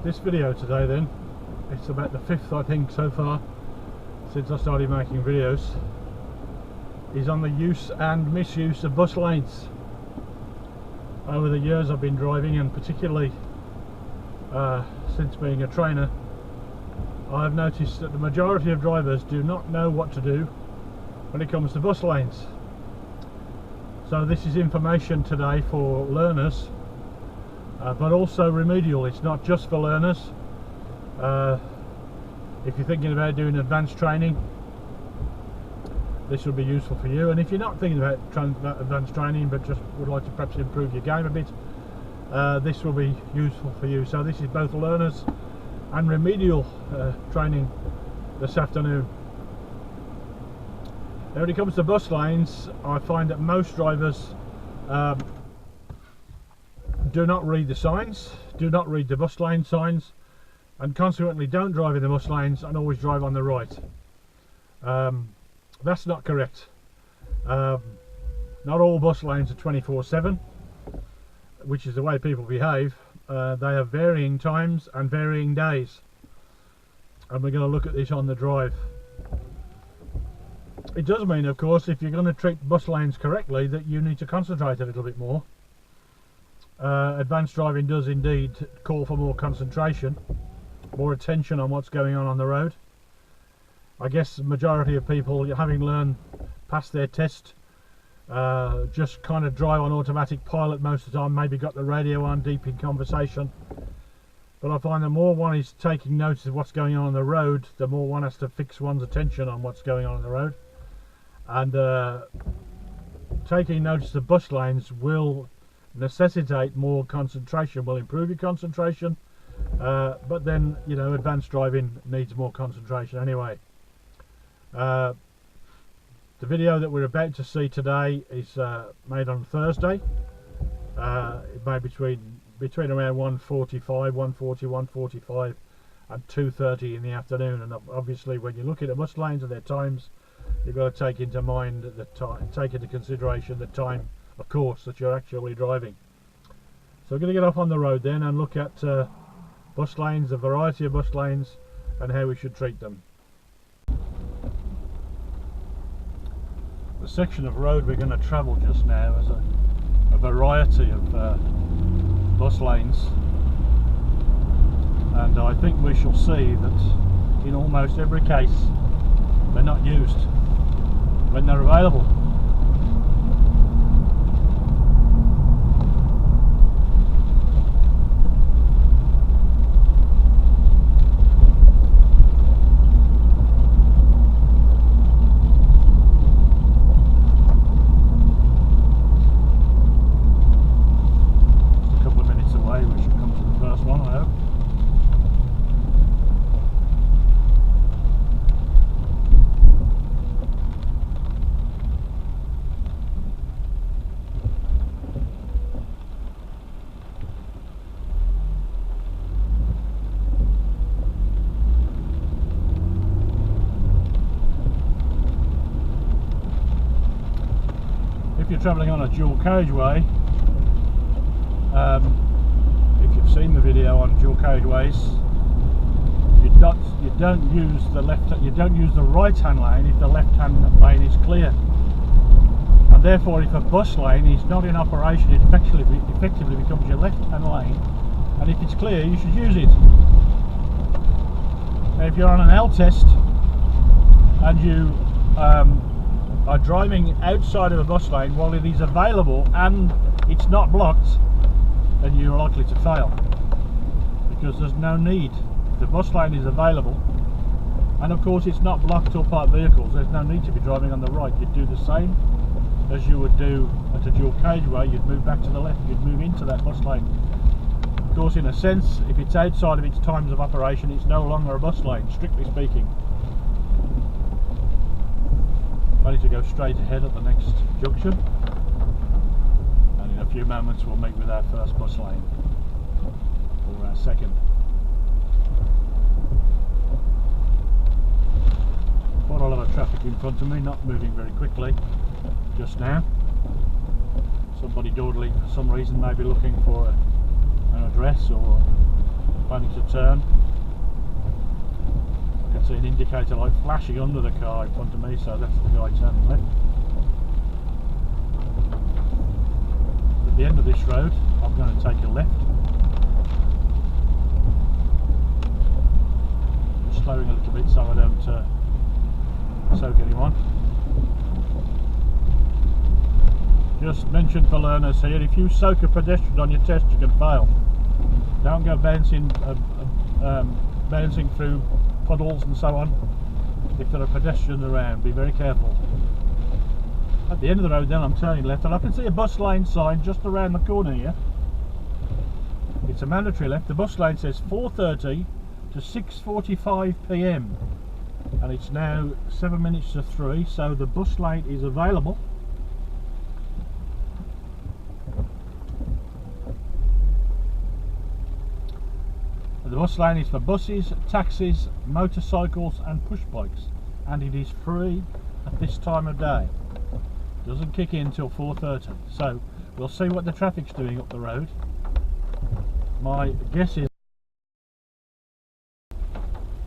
This video today then, it's about the 5th I think so far since I started making videos, is on the use and misuse of bus lanes. Over the years I've been driving, and particularly since being a trainer, I've noticed that the majority of drivers do not know what to do when it comes to bus lanes. So this is information today for learners, but also remedial. It's not just for learners. If you're thinking about doing advanced training, this will be useful for you. And if you're not thinking about advanced training but just would like to perhaps improve your game a bit, this will be useful for you. So this is both learners and remedial training this afternoon. Now, when it comes to bus lanes, I find that most drivers do not read the signs, do not read the bus lane signs, and consequently don't drive in the bus lanes and always drive on the right. That's not correct. Not all bus lanes are 24/7, which is the way people behave. They have varying times and varying days, and we're going to look at this on the drive. It does mean, of course, if you're going to treat bus lanes correctly, that you need to concentrate a little bit more. Advanced driving does indeed call for more concentration, more attention on what's going on the road. I guess the majority of people, having learned past their test, just kind of drive on automatic pilot most of the time, maybe got the radio on deep in conversation. But I find the more one is taking notice of what's going on the road, the more one has to fix one's attention on what's going on the road. And taking notice of bus lanes will necessitate more concentration, will improve your concentration, but then, you know, advanced driving needs more concentration anyway. The video that we're about to see today is made on Thursday. It made between around 1:45, 1:45 and 2:30 in the afternoon. And obviously when you look at the bus lanes and their times, you've got to take into mind the time, take into consideration the time, of course, that you're actually driving. So we're going to get off on the road then and look at bus lanes, a variety of bus lanes, and how we should treat them. The section of road we're going to travel just now is a variety of bus lanes, and I think we shall see that in almost every case they're not used when they're available. If you're travelling on a dual carriageway, if you've seen the video on dual carriageways, you don't use the right hand lane if the left hand lane is clear, and therefore if a bus lane is not in operation, it effectively becomes your left hand lane, and if it's clear you should use it. Now, if you're on an L test and you are driving outside of a bus lane while it is available and it's not blocked, then you're likely to fail, because there's no need. If the bus lane is available and of course it's not blocked or parked vehicles, there's no need to be driving on the right. You'd do the same as you would do at a dual carriageway. You'd move back to the left, you'd move into that bus lane. Of course, in a sense, if it's outside of its times of operation, it's no longer a bus lane, strictly speaking. Ready to go straight ahead at the next junction, and in a few moments we'll meet with our first bus lane, or our second. Quite a lot of traffic in front of me, not moving very quickly just now. Somebody dawdling for some reason, maybe looking for an address or planning to turn. I can see an indicator light flashing under the car in front of me, so that's the guy turning left. At the end of this road, I'm going to take a left. Just slowing a little bit so I don't soak anyone. Just mentioned for learners here, if you soak a pedestrian on your test, you can fail. Don't go bouncing through puddles and so on. If there are pedestrians around, be very careful. At the end of the road then I'm turning left, and I can see a bus lane sign just around the corner here. It's a mandatory left. The bus lane says 4:30 to 6:45 PM, and it's now 7 minutes to 3, so the bus lane is available. The bus lane is for buses, taxis, motorcycles and push bikes, and it is free at this time of day. Doesn't kick in till 4:30, so we'll see what the traffic's doing up the road. My guess is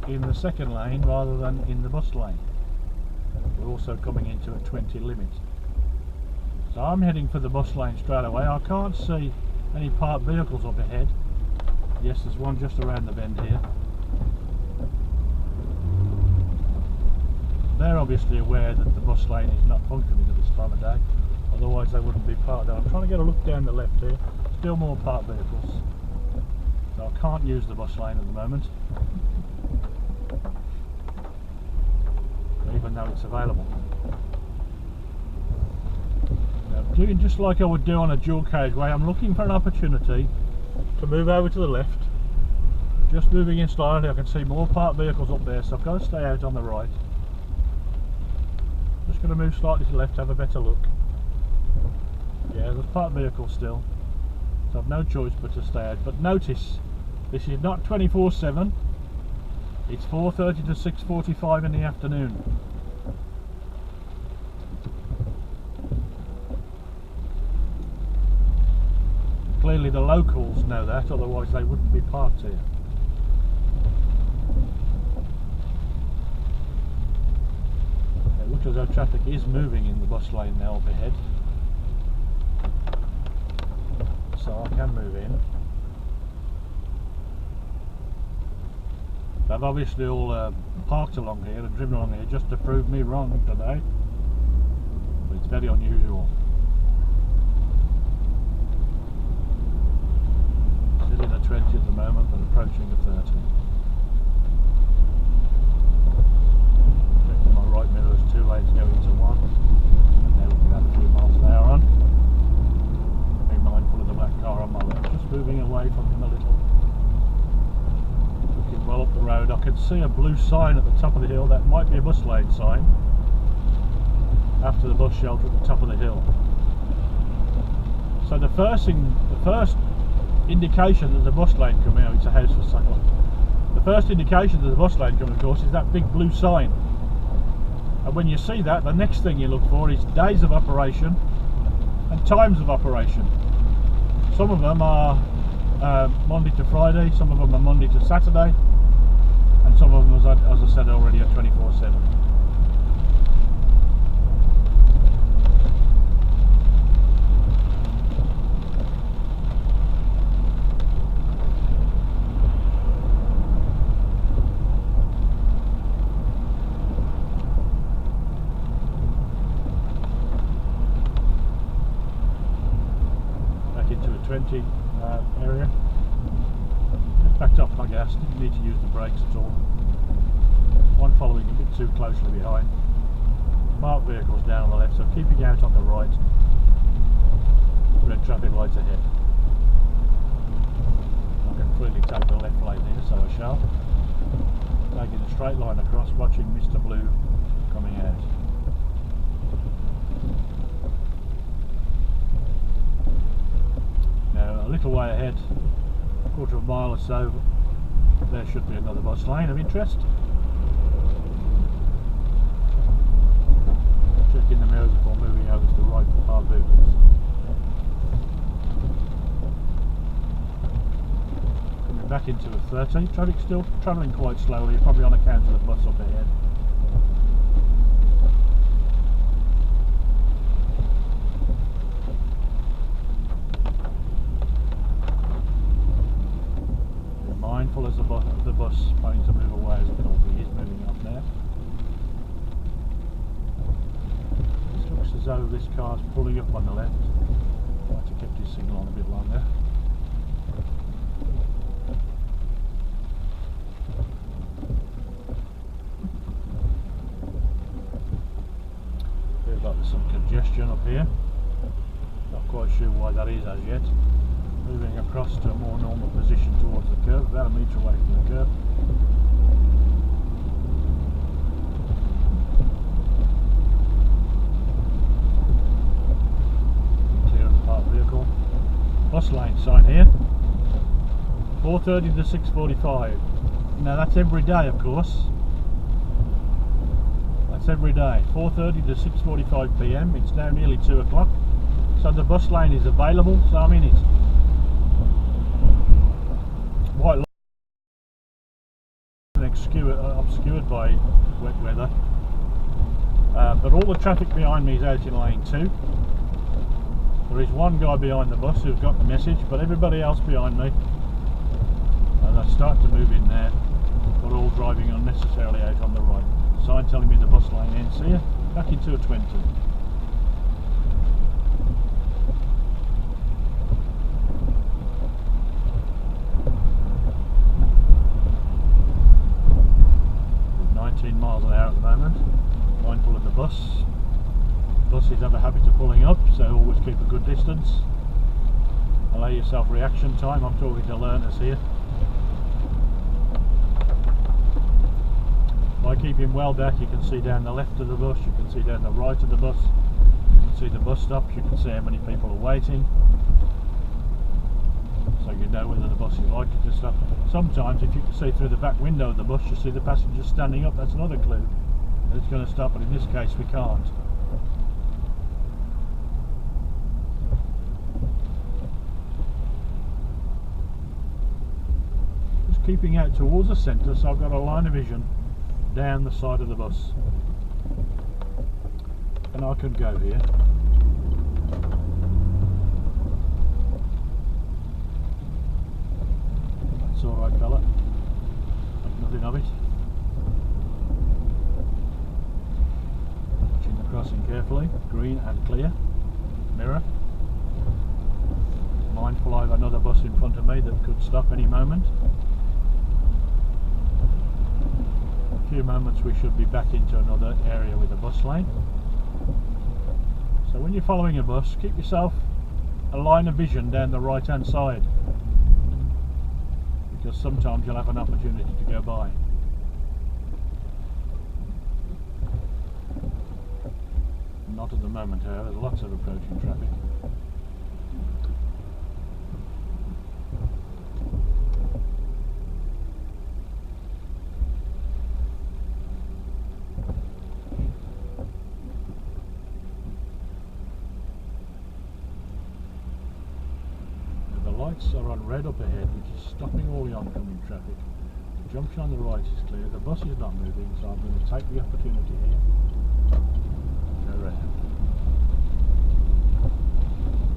in the second lane rather than in the bus lane. We're also coming into a 20 limit, so I'm heading for the bus lane straight away. I can't see any parked vehicles up ahead. Yes, there's one just around the bend here. They're obviously aware that the bus lane is not functioning at this time of day, otherwise they wouldn't be parked there. I'm trying to get a look down the left here. Still more parked vehicles, so I can't use the bus lane at the moment, even though it's available. Now, doing just like I would do on a dual carriageway, I'm looking for an opportunity to move over to the left. Just moving in slightly, I can see more parked vehicles up there, so I've got to stay out on the right. Just going to move slightly to the left, have a better look. Yeah, there's parked vehicles still, so I've no choice but to stay out. But notice, this is not 24/7, it's 4:30 to 6:45 in the afternoon. Clearly the locals know that, otherwise they wouldn't be parked here. It looks as though traffic is moving in the bus lane now up ahead, so I can move in. They've obviously all parked along here and driven along here just to prove me wrong today, but it's very unusual. In a 20 at the moment, but approaching a 30. Checking my right mirror as 2 lanes go into 1, and now we can add a few miles an hour on. Be mindful of the black car on my left, just moving away from him a little. Looking well up the road, I can see a blue sign at the top of the hill. That might be a bus lane sign, after the bus shelter at the top of the hill. So the first indication that the bus lane coming out, it's a house for sale. The first indication that the bus lane coming, of course, is that big blue sign. And when you see that, the next thing you look for is days of operation and times of operation. Some of them are Monday to Friday, some of them are Monday to Saturday, and some of them, as I said already, are 24/7. Area. Just backed off my gas, didn't need to use the brakes at all. One following a bit too closely behind. Marked vehicles down on the left, so keeping out on the right. Red traffic lights ahead. I can freely take the left lane here, so I shall. Taking a straight line across, watching Mr. Blue coming out. Now a little way ahead, a quarter of a mile or so, there should be another bus lane of interest. Checking the mirrors before moving over to the right for parked vehicles. Coming back into a 30. Traffic still travelling quite slowly, probably on account of the bus up ahead. Be mindful as the bus planning to move away as a penalty. He is moving up now. It looks as though this car's pulling up on the left. Might have kept his signal on a bit longer. Feels like there's some congestion up here. Not quite sure why that is as yet. Moving across to a more normal position towards the curb, about a metre away from the curb. Clear of the parked vehicle. Bus lane sign here. 4:30 to 6:45. Now that's every day, of course. That's every day. 4:30 to 6:45 PM. It's now nearly 2 o'clock. So the bus lane is available, so I'm in it. Quite obscured by wet weather. But all the traffic behind me is out in lane 2. There is one guy behind the bus who's got the message, but everybody else behind me, and I start to move in there, we're all driving unnecessarily out on the right. Sign telling me the bus lane ends here, back into a 20. With 19 miles an hour at the moment, mindful of the bus. Buses have a habit of pulling up, so always keep a good distance. Allow yourself reaction time. I'm talking to learners here. By keeping well back, you can see down the left of the bus, you can see down the right of the bus, you can see the bus stops, you can see how many people are waiting, so you know whether the bus is likely to stop. Sometimes if you can see through the back window of the bus, you see the passengers standing up, that's another clue that it's going to stop, but in this case we can't. Just keeping out towards the centre, so I've got a line of vision down the side of the bus, and I can go here. That's alright, fella, make nothing of it. Watching the crossing carefully, green and clear, mirror. Mindful I have another bus in front of me that could stop any moment. Few moments we should be back into another area with a bus lane. So when you're following a bus, keep yourself a line of vision down the right hand side, because sometimes you'll have an opportunity to go by. Not at the moment, however, there's lots of approaching traffic. Lights are on red up ahead, which is stopping all the oncoming traffic. The junction on the right is clear, the bus is not moving, so I'm going to take the opportunity here. Go round.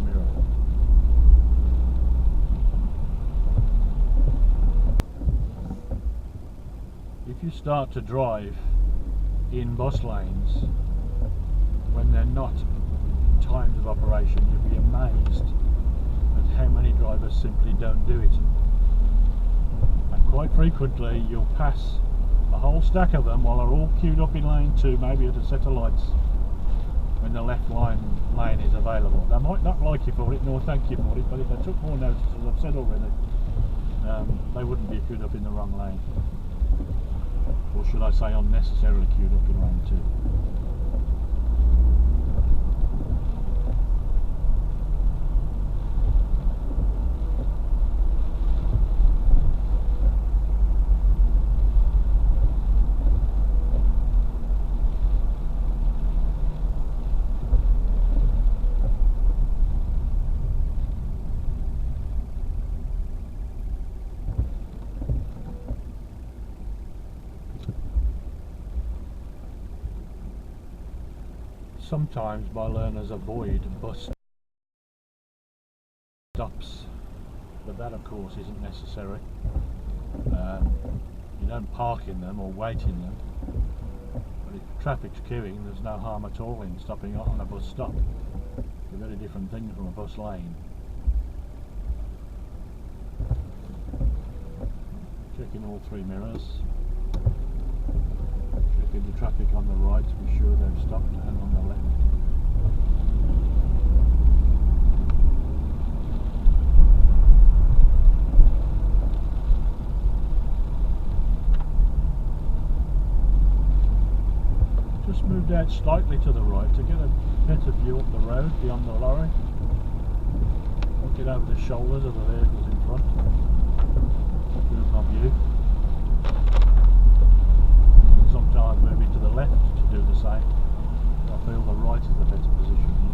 Mirror. If you start to drive in bus lanes when they're not times of operation, you'll be amazed how many drivers simply don't do it, and quite frequently you'll pass a whole stack of them while they're all queued up in lane 2, maybe at a set of lights, when the left lane is available. They might not like you for it nor thank you for it, but if they took more notice, as I've said already, they wouldn't be queued up in the wrong lane, or should I say unnecessarily queued up in lane 2. sometimes my learners avoid bus stops, but that of course isn't necessary. You don't park in them or wait in them, but if traffic's queuing, there's no harm at all in stopping on a bus stop. It's a very different thing from a bus lane. Checking all three mirrors, checking the traffic on the right to be sure they've stopped, and on the left. Just moved out slightly to the right to get a better view up the road beyond the lorry. Looking over the shoulders of the vehicles in front. Improve my view. Sometimes moving to the left to do the same. I feel the right is the better position here.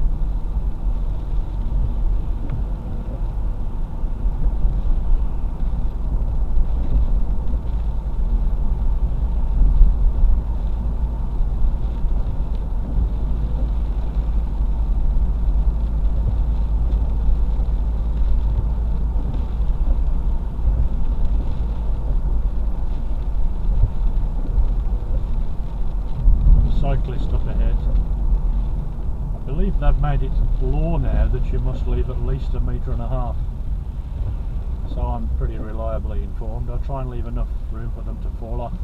Cyclist up ahead. I believe they've made it law now that you must leave at least 1.5 meters, so I'm pretty reliably informed. I try and leave enough room for them to fall off,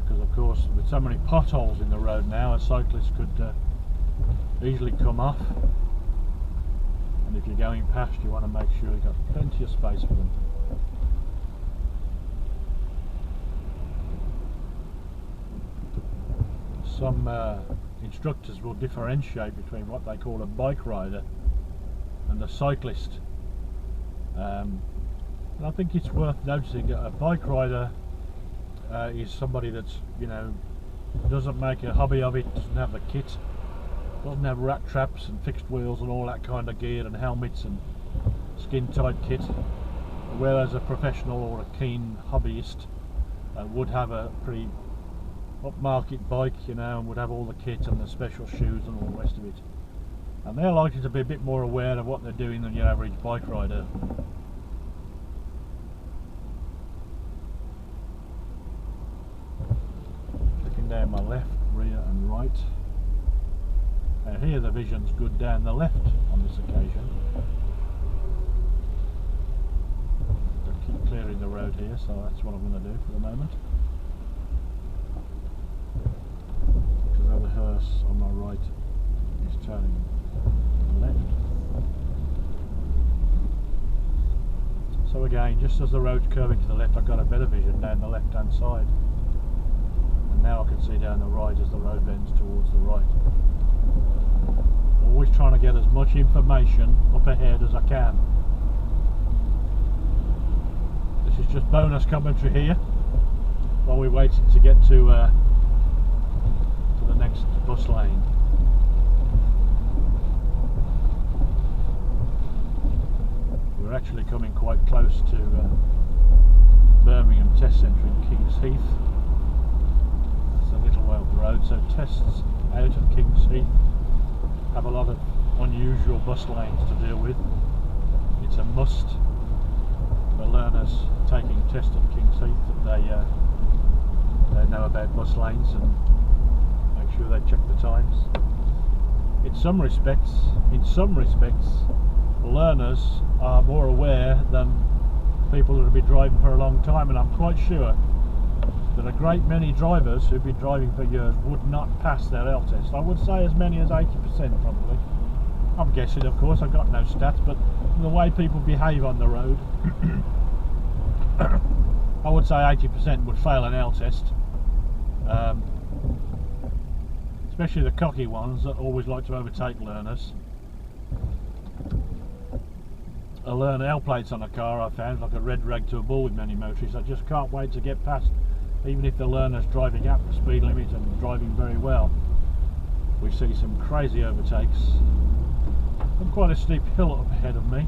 because of course with so many potholes in the road now, a cyclist could easily come off, and if you're going past you want to make sure you've got plenty of space for them. Some instructors will differentiate between what they call a bike rider and a cyclist, and I think it's worth noticing that a bike rider is somebody that's, you know, doesn't make a hobby of it, doesn't have the kit, doesn't have rat traps and fixed wheels and all that kind of gear and helmets and skin tight kit, whereas a professional or a keen hobbyist would have a pretty upmarket bike, you know, and would have all the kit and the special shoes and all the rest of it, and they're likely to be a bit more aware of what they're doing than your average bike rider. Looking down my left, rear and right. Now here the vision's good down the left on this occasion. I'll keep clearing the road here, so that's what I'm going to do for the moment. The hearse on my right is turning left. So again, just as the road's curving to the left, I've got a better vision down the left hand side, and now I can see down the right as the road bends towards the right. Always trying to get as much information up ahead as I can. This is just bonus commentary here while we're waiting to get to the next bus lane. We're actually coming quite close to Birmingham Test Centre in Kings Heath. It's a little way up the road, so tests out at Kings Heath have a lot of unusual bus lanes to deal with. It's a must for learners taking tests at Kings Heath that they know about bus lanes and sure they check the times. In some respects, learners are more aware than people that have been driving for a long time, and I'm quite sure that a great many drivers who've been driving for years would not pass their L test. I would say as many as 80% probably. I'm guessing, of course, I've got no stats, but the way people behave on the road, I would say 80% would fail an L test. Especially the cocky ones that always like to overtake learners. A learner L plates on a car, I found, like a red rag to a bull with many motorists. I just can't wait to get past, even if the learner's driving at the speed limit and driving very well. We see some crazy overtakes. And quite a steep hill up ahead of me.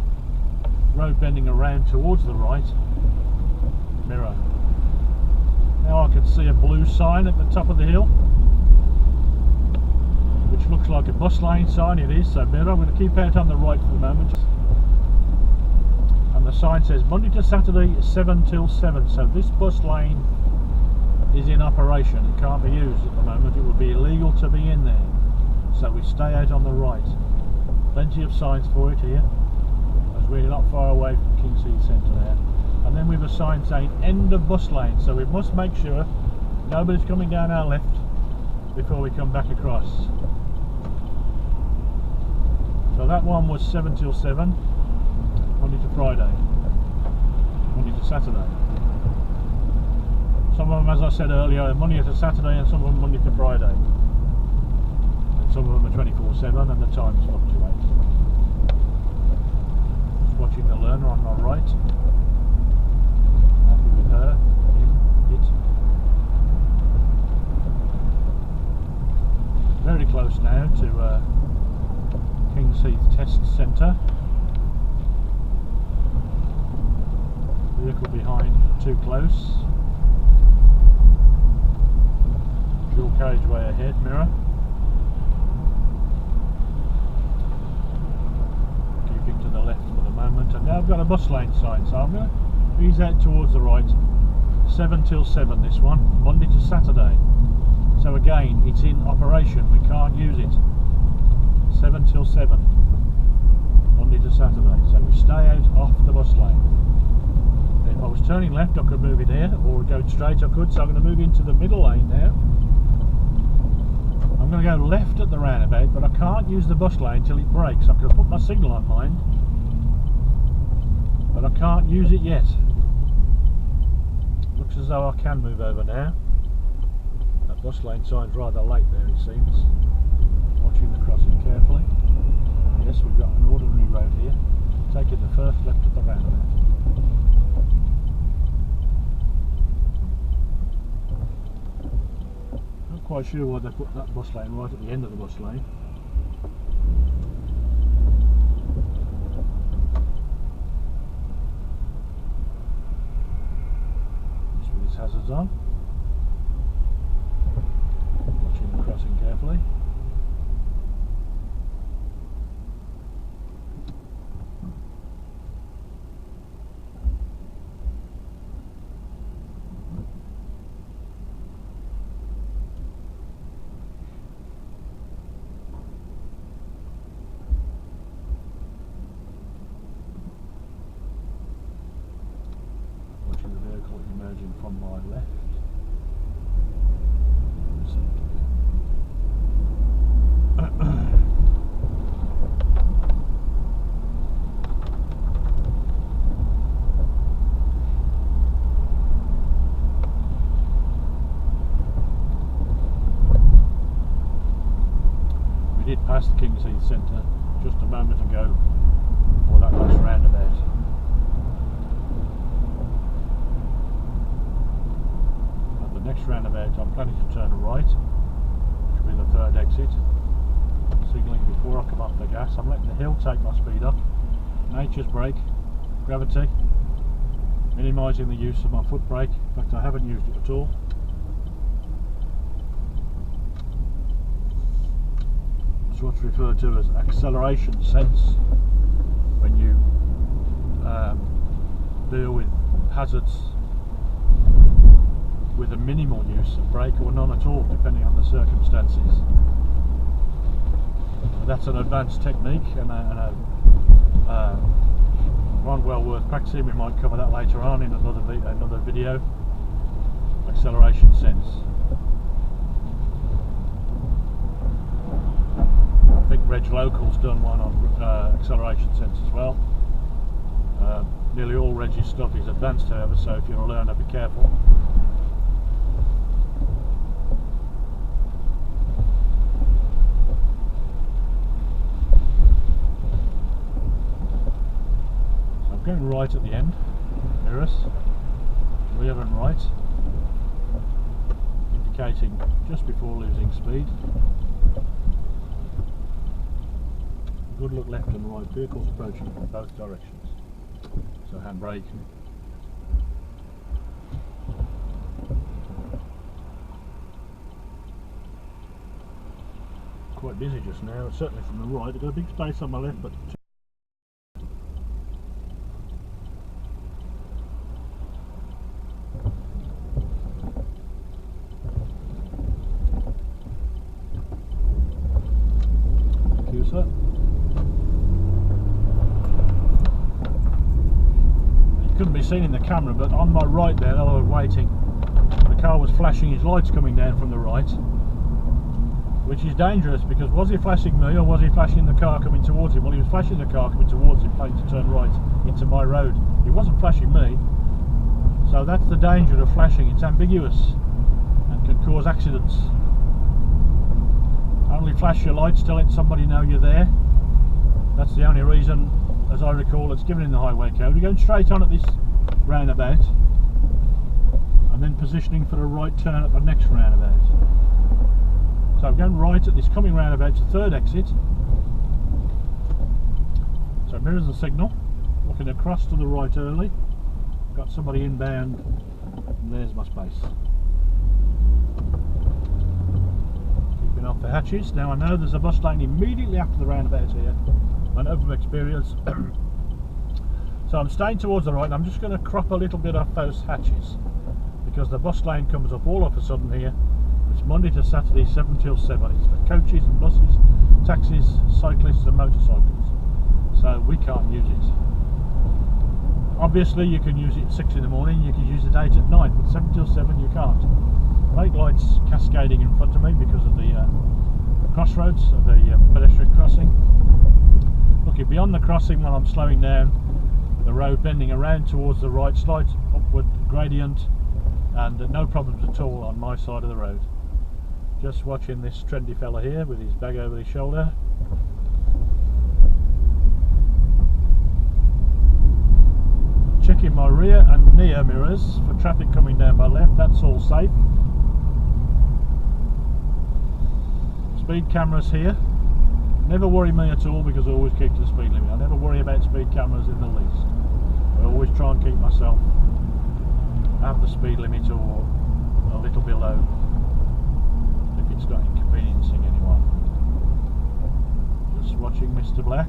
Road bending around towards the right. Mirror. Now I can see a blue sign at the top of the hill. which looks like a bus lane sign. It is, so mirror. I'm going to keep out on the right for the moment. And the sign says Monday to Saturday 7 till 7, so this bus lane is in operation. It can't be used at the moment. It would be illegal to be in there, so we stay out on the right. Plenty of signs for it here, as we're not far away from Kingsheath Centre there. And then we have a sign saying end of bus lane, so we must make sure nobody's coming down our left before we come back across. So that one was 7 till 7, Monday to Friday, Monday to Saturday. Some of them, as I said earlier, are Monday to Saturday, and some of them Monday to Friday. And some of them are 24/7, and the times fluctuate. Just watching the learner on my right. Happy with her, him, it. Very close now to Kingsheath Test Centre. Vehicle behind too close. Dual carriageway ahead, mirror. Keeping to the left for the moment, and now I've got a bus lane sign, so I'm going to ease out towards the right. 7 till 7 this one, Monday to Saturday. So again, it's in operation, we can't use it. 7 till 7, Monday to Saturday, so we stay out off the bus lane. If I was turning left I could move it here, or going straight I could, so I'm going to move into the middle lane now. I'm going to go left at the roundabout, but I can't use the bus lane till it breaks. I could have put my signal on mine, but I can't use it yet. Looks as though I can move over now. That bus lane sign's rather late there, it seems. Watching the crossing carefully. Yes, we've got an ordinary road here. Taking the first left at the roundabout. Not quite sure why they put that bus lane right at the end of the bus lane. Just with his hazards on. Watching the crossing carefully. Emerging from my left. We did pass the Kingsheath Centre just a moment ago for that last roundabout. Next roundabout I'm planning to turn right, which will be the third exit. Signalling before I come off the gas. I'm letting the hill take my speed up. Nature's brake, gravity, minimising the use of my foot brake. In fact, I haven't used it at all. It's what's referred to as acceleration sense when you deal with hazards with a minimal use of brake, or none at all, depending on the circumstances. That's an advanced technique, and one well worth practicing. We might cover that later on in another video. Acceleration sense. I think Reg Local's done one on acceleration sense as well. Nearly all Reg's stuff is advanced, however, so if you're a learner, be careful. Going right at the end, mirrors, rear and right, indicating just before losing speed. Good look left and right, vehicles approaching from both directions. So handbrake. Quite busy just now, certainly from the right. I've got a big space on my left, but thank you, sir. You couldn't be seen in the camera, but on my right there, I was waiting. The car was flashing his lights coming down from the right, which is dangerous, because was he flashing me or was he flashing the car coming towards him? Well, he was flashing the car coming towards him, planning to turn right into my road. He wasn't flashing me, so that's the danger of flashing. It's ambiguous and can cause accidents. Only flash your lights to let somebody know you're there. That's the only reason, as I recall, it's given in the highway code. You're going straight on at this roundabout and then positioning for a right turn at the next roundabout. So I'm going right at this coming roundabout, it's the third exit. So mirrors the signal, looking across to the right early. Got somebody inbound, and there's my space. Keeping off the hatches. Now I know there's a bus lane immediately after the roundabout here. I know from experience. So I'm staying towards the right, and I'm just going to crop a little bit off those hatches, because the bus lane comes up all of a sudden here. It's Monday to Saturday, 7 till 7. It's for coaches and buses, taxis, cyclists and motorcycles. So we can't use it. Obviously you can use it at 6 in the morning, you can use it 8 at night, but 7 till 7 you can't. Brake lights cascading in front of me because of the crossroads, of the pedestrian crossing. Looking beyond the crossing while I'm slowing down, the road bending around towards the right, slight upward gradient, and no problems at all on my side of the road. Just watching this trendy fella here with his bag over his shoulder. Checking my rear and near mirrors for traffic coming down my left, that's all safe. Speed cameras here. Never worry me at all, because I always keep to the speed limit. I never worry about speed cameras in the least. I always try and keep myself have the speed limit or a little below, if it's not inconveniencing anyone. Just watching Mr. Black.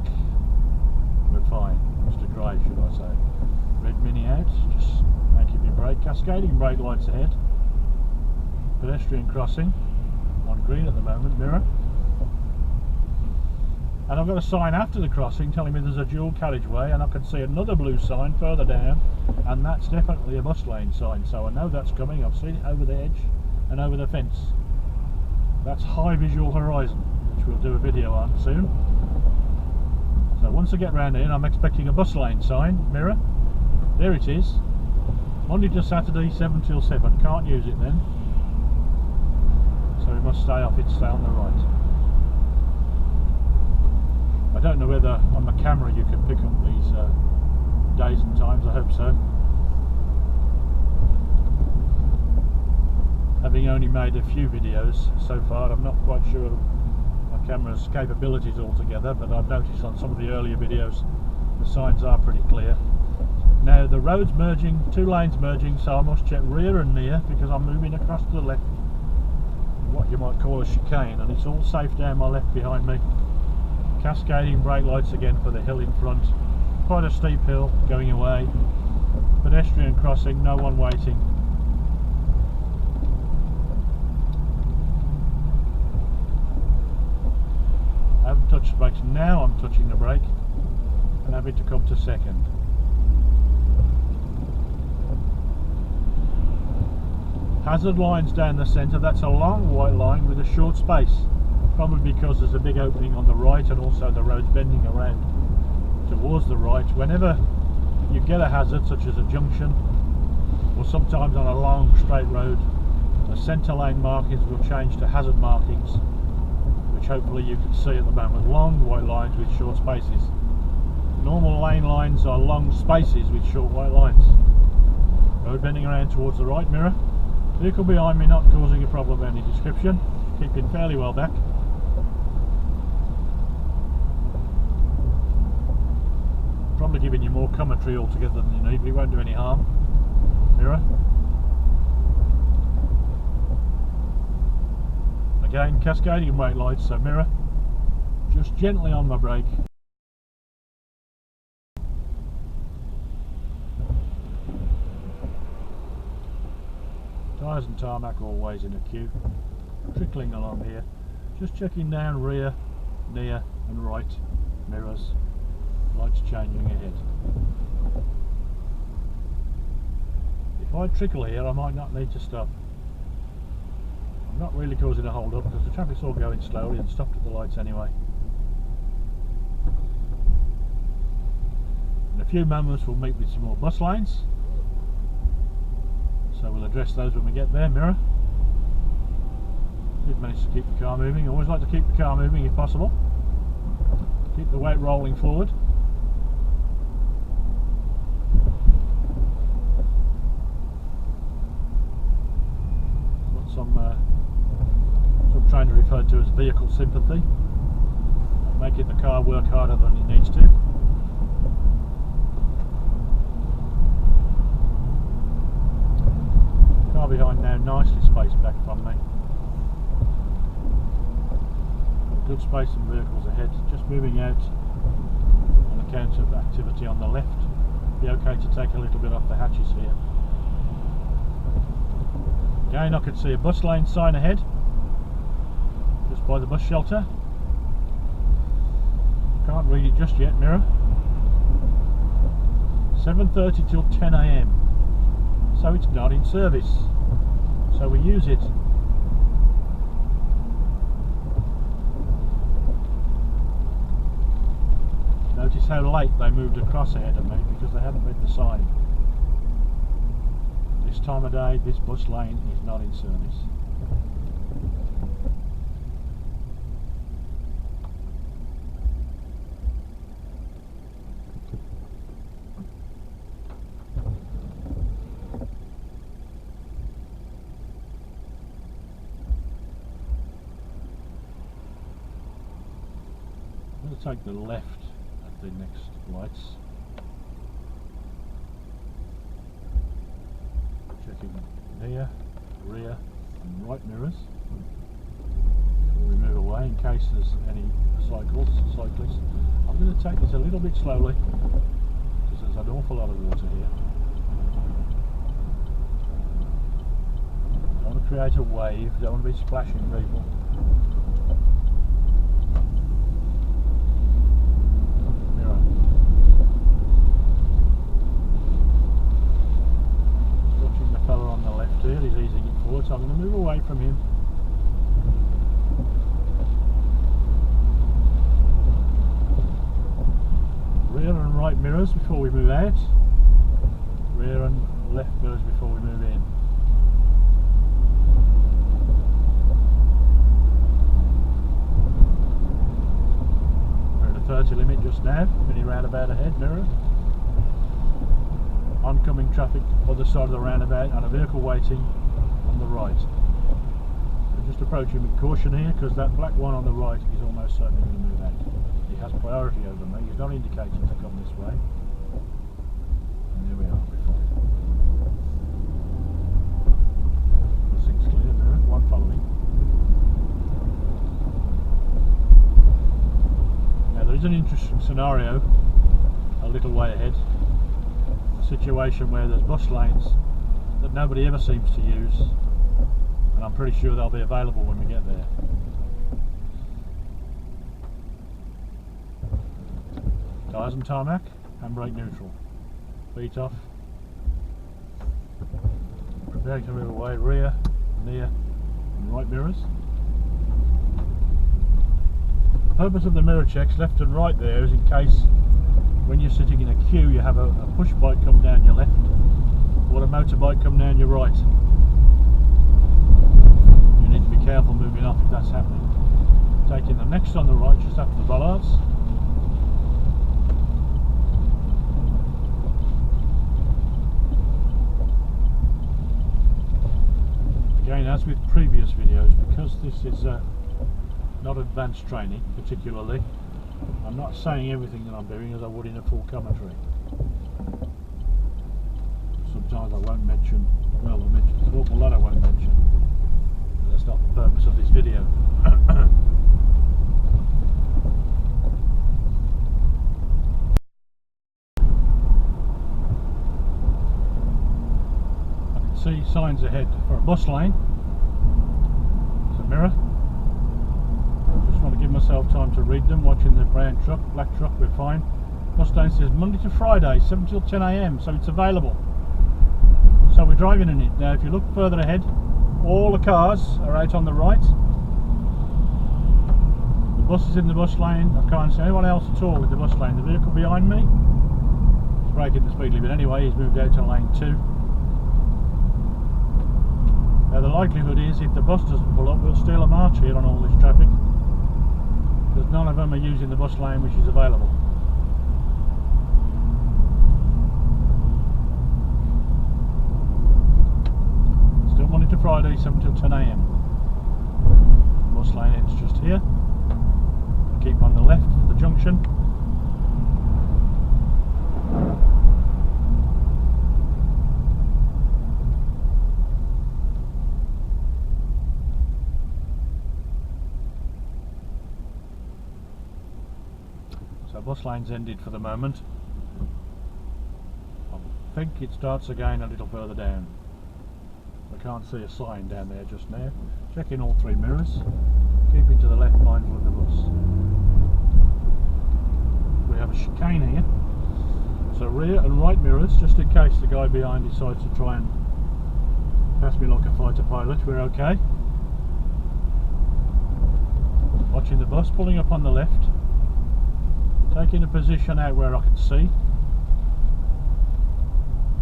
We're fine. Mr. Grey, should I say. Red Mini out, just making me brake. Cascading brake lights ahead. Pedestrian crossing. On green at the moment, mirror. And I've got a sign after the crossing telling me there's a dual carriageway, and I can see another blue sign further down, and that's definitely a bus lane sign, so I know that's coming. I've seen it over the edge and over the fence. That's high visual horizon, which we'll do a video on soon. So once I get round here, I'm expecting a bus lane sign, mirror. There it is. Monday to Saturday, 7 till 7. Can't use it then. So we must stay off it, stay on the right. I don't know whether on the camera you can pick up these days and times. I hope so. Having only made a few videos so far, I'm not quite sure of my camera's capabilities altogether, but I've noticed on some of the earlier videos the signs are pretty clear. Now the road's merging, 2 lanes merging, so I must check rear and near, because I'm moving across to the left, what you might call a chicane, and it's all safe down my left behind me. Cascading brake lights again for the hill in front. Quite a steep hill going away. Pedestrian crossing, no one waiting. I haven't touched the brakes, now I'm touching the brake and having to come to second. Hazard lines down the centre, that's a long white line with a short space. Probably because there's a big opening on the right, and also the road's bending around towards the right. Whenever you get a hazard, such as a junction, or sometimes on a long straight road, the centre lane markings will change to hazard markings, which hopefully you can see at the moment. Long white lines with short spaces. Normal lane lines are long spaces with short white lines. Road bending around towards the right, mirror. Vehicle behind me not causing a problem of any description, keeping fairly well back. Probably giving you more commentary altogether than you need, but it won't do any harm. Mirror. Again, cascading brake lights, so mirror. Just gently on my brake. Tyres and tarmac always in a queue. Trickling along here. Just checking down rear, near and right mirrors. Lights changing ahead. If I trickle here, I might not need to stop. I'm not really causing a hold up because the traffic's all going slowly and stopped at the lights anyway. In a few moments we'll meet with some more bus lanes, so we'll address those when we get there. Mirror. Did manage to keep the car moving. I always like to keep the car moving if possible. Keep the weight rolling forward. Got some trainer referred to as vehicle sympathy, making the car work harder than it needs to. Car behind now nicely spaced back from me. Good space and vehicles ahead, just moving out on account of activity on the left. Be okay to take a little bit off the hatches here. Again, I could see a bus lane sign ahead, just by the bus shelter. Can't read it just yet, mirror. 7:30 till 10 AM, so it's not in service, so we use it. Notice how late they moved across ahead of me because they hadn't read the sign. This time of day, this bus lane is not in service. I'm going to take the left at the next lights. Checking near, rear and right mirrors before we move away in case there's any cyclists. I'm going to take this a little bit slowly because there's an awful lot of water here. Don't want to create a wave, don't want to be splashing people. He's easing it forward, so I'm going to move away from him. Rear and right mirrors before we move out. Rear and left mirrors before we move in. We're at a 30 limit just now. Mini roundabout ahead, mirror. Oncoming traffic other side of the roundabout and a vehicle waiting on the right. So just approaching with caution here because that black one on the right is almost certainly going to move out. He has priority over me, he's not indicating to come this way. And here we are before. Crossing's clear, mirror, one following. Now there is an interesting scenario a little way ahead. Situation where there's bus lanes that nobody ever seems to use, and I'm pretty sure they'll be available when we get there. Tyres and tarmac, handbrake neutral. Feet off. Preparing to move away, rear, near and right mirrors. The purpose of the mirror checks left and right there is in case when you're sitting in a queue you have a push bike come down your left or a motorbike come down your right. You need to be careful moving off if that's happening. Taking the next on the right just after the bollards. Again, as with previous videos, because this is not advanced training particularly, I'm not saying everything that I'm doing as I would in a full commentary. Sometimes I won't mention, well, I'll mention an awful lot I won't mention, but that's not the purpose of this video. see signs ahead for a bus lane. There's a mirror. Just want to give myself time to read them. Watching the brown truck, black truck, we're fine. Bus lane says Monday to Friday, 7 till 10 AM, so it's available. So we're driving in it. Now if you look further ahead, all the cars are out on the right. The bus is in the bus lane. I can't see anyone else at all in the bus lane. The vehicle behind me is braking the speed limit anyway. He's moved out to lane 2. Now the likelihood is if the bus doesn't pull up, we'll steal a march here on all this traffic, because none of them are using the bus lane which is available. Still Monday to Friday, 7 till 10 AM. Bus lane ends just here. Keep on the left for the junction. So bus lane's ended for the moment. I think it starts again a little further down. I can't see a sign down there just now. Checking all 3 mirrors. Keeping to the left, mindful of the bus. We have a chicane here. So rear and right mirrors, just in case the guy behind decides to try and pass me like a fighter pilot, we're okay. Watching the bus pulling up on the left. Taking a position out where I can see.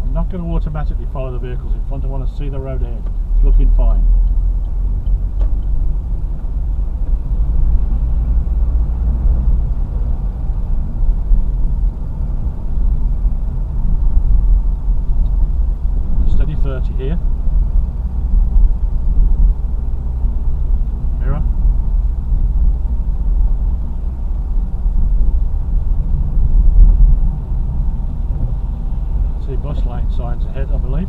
I'm not going to automatically follow the vehicles in front. I want to see the road ahead. It's looking fine. Steady 30 here. Mirror. See bus lane signs ahead, I believe.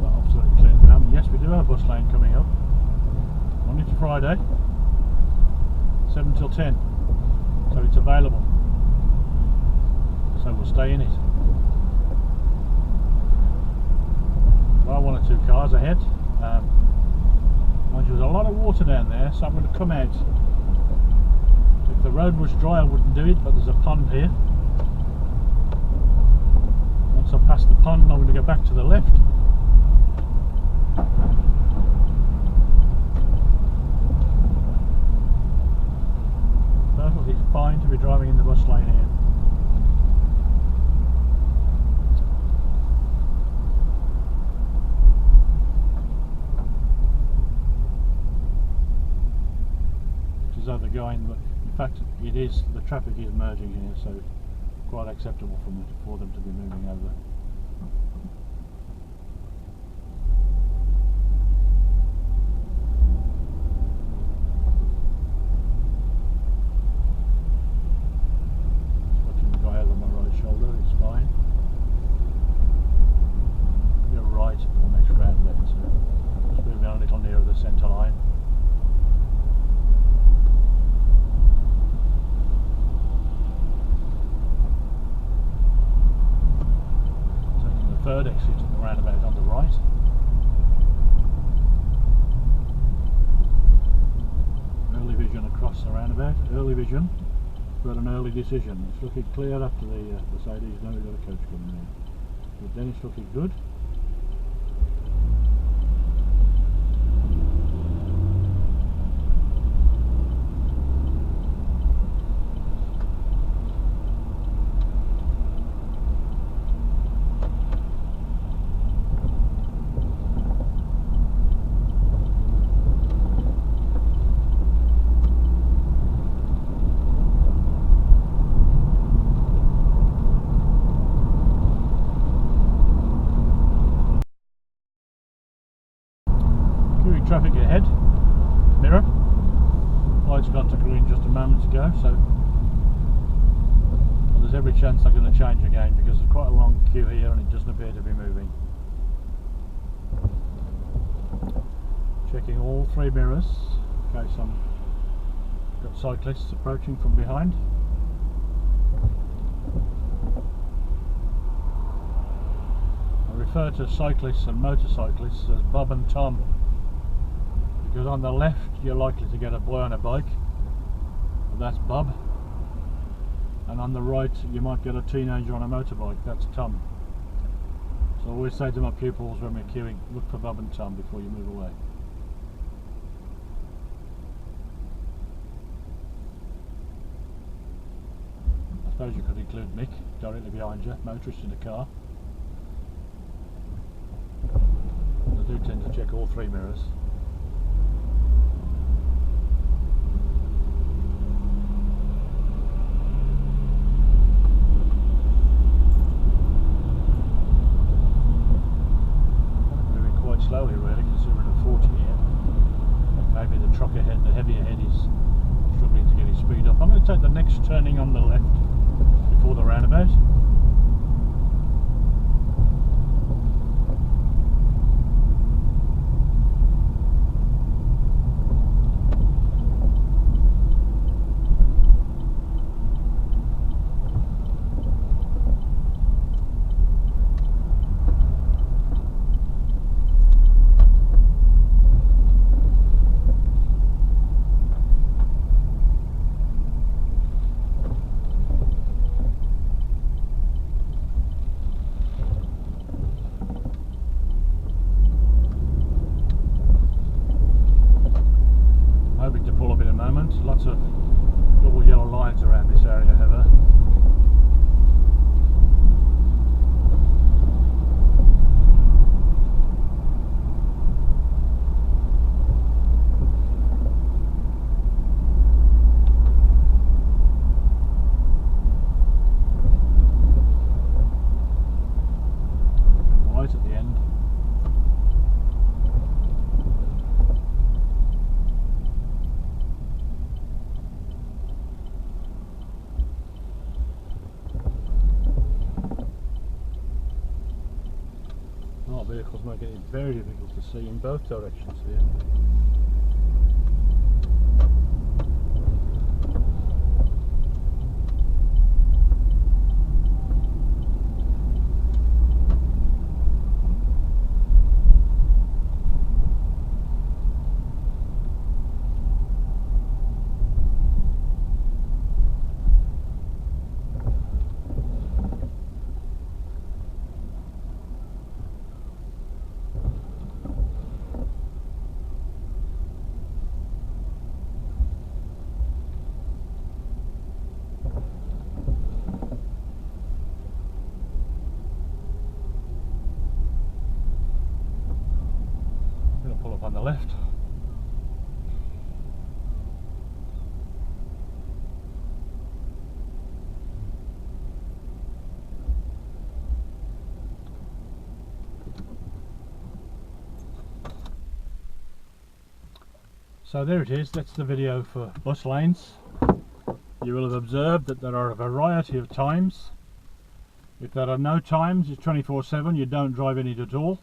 Not absolutely clear at the moment. Yes, we do have a bus lane coming up. Monday to Friday, 7 till 10. So it's available. So we'll stay in it. There are 1 or 2 cars ahead. Mind you, there's a lot of water down there, so I'm going to come out. If the road was dry, I wouldn't do it, but there's a pond here. Once I pass the pond, I'm going to go back to the left. Perfectly fine to be driving in the bus lane here. Which is overgoing, but in fact it is, the traffic is merging here, so quite acceptable for them to be moving over. Watching the guy over my right shoulder, it's fine. Go right for the next roundabout, so just moving on a little nearer the centre line. Third exit at the roundabout on the right. Early vision across the roundabout. Early vision, but an early decision. It's looking clear after the Mercedes. Now we've got a coach coming in. But then it's looking good. Traffic ahead, mirror, light's gone to green just a moment ago, so well, there's every chance I'm going to change again because there's quite a long queue here and it doesn't appear to be moving. Checking all 3 mirrors in case I've got cyclists approaching from behind. I refer to cyclists and motorcyclists as Bob and Tom, because on the left you're likely to get a boy on a bike, and that's Bob, and on the right you might get a teenager on a motorbike, that's Tom. So I always say to my pupils when we're queuing, look for Bob and Tom before you move away. I suppose you could include Mick directly behind you, motorist in the car. I do tend to check all three mirrors. Moving quite slowly really, considering a 40 here. Maybe the truck ahead, the heavy ahead, is struggling to get his speed up. I'm going to take the next turning on the left before the roundabout. Lots of double yellow lines around this area, however. Right at the end. Vehicles make it very difficult to see in both directions here. On the left. So there it is, that's the video for bus lanes. You will have observed that there are a variety of times. If there are no times, it's 24/7, you don't drive in it at all.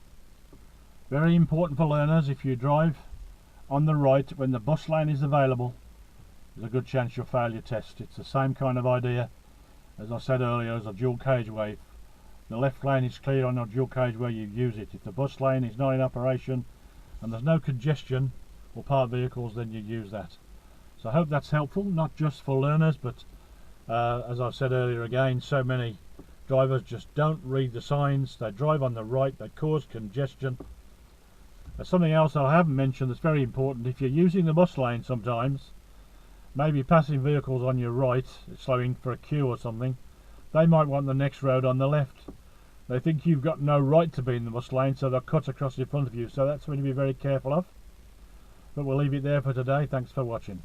Very important for learners, if you drive on the right when the bus lane is available, there's a good chance you'll fail your test. It's the same kind of idea, as I said earlier, as a dual carriageway. If the left lane is clear on a dual carriageway, you use it. If the bus lane is not in operation and there's no congestion or parked vehicles, then you use that. So I hope that's helpful, not just for learners, but as I've said earlier again, so many drivers just don't read the signs. They drive on the right, they cause congestion. Something else I haven't mentioned that's very important: if you're using the bus lane sometimes, maybe passing vehicles on your right, slowing for a queue or something, they might want the next road on the left. They think you've got no right to be in the bus lane, so they'll cut across in front of you. So that's something to be very careful of. But we'll leave it there for today. Thanks for watching.